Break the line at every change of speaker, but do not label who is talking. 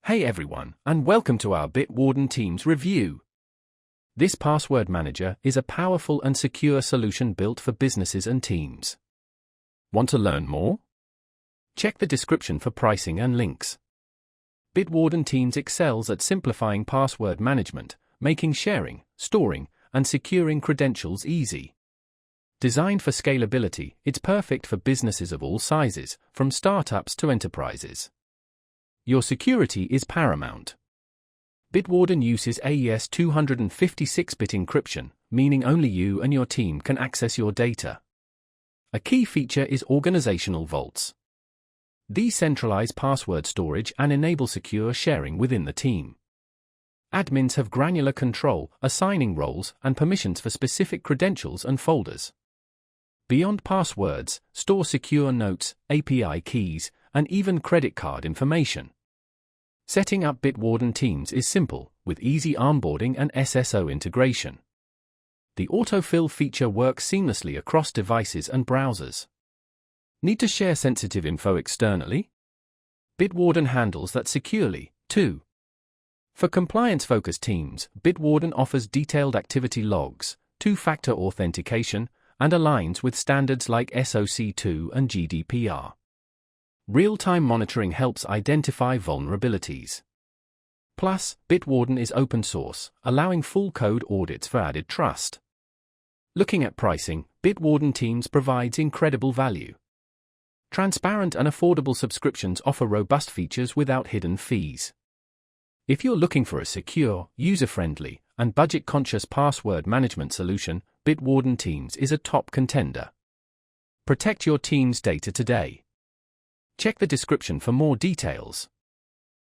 Hey everyone, and welcome to our Bitwarden Teams review. This password manager is a powerful and secure solution built for businesses and teams. Want to learn more? Check the description for pricing and links. Bitwarden Teams excels at simplifying password management, making sharing, storing, and securing credentials easy. Designed for scalability, it's perfect for businesses of all sizes, from startups to enterprises. Your security is paramount. Bitwarden uses AES 256-bit encryption, meaning only you and your team can access your data. A key feature is organizational vaults. These centralize password storage and enable secure sharing within the team. Admins have granular control, assigning roles and permissions for specific credentials and folders. Beyond passwords, store secure notes, API keys, and even credit card information. Setting up Bitwarden Teams is simple, with easy onboarding and SSO integration. The autofill feature works seamlessly across devices and browsers. Need to share sensitive info externally? Bitwarden handles that securely, too. For compliance-focused teams, Bitwarden offers detailed activity logs, two-factor authentication, and aligns with standards like SOC 2 and GDPR. Real-time monitoring helps identify vulnerabilities. Plus, Bitwarden is open source, allowing full code audits for added trust. Looking at pricing, Bitwarden Teams provides incredible value. Transparent and affordable subscriptions offer robust features without hidden fees. If you're looking for a secure, user-friendly, and budget-conscious password management solution, Bitwarden Teams is a top contender. Protect your team's data today. Check the description for more details.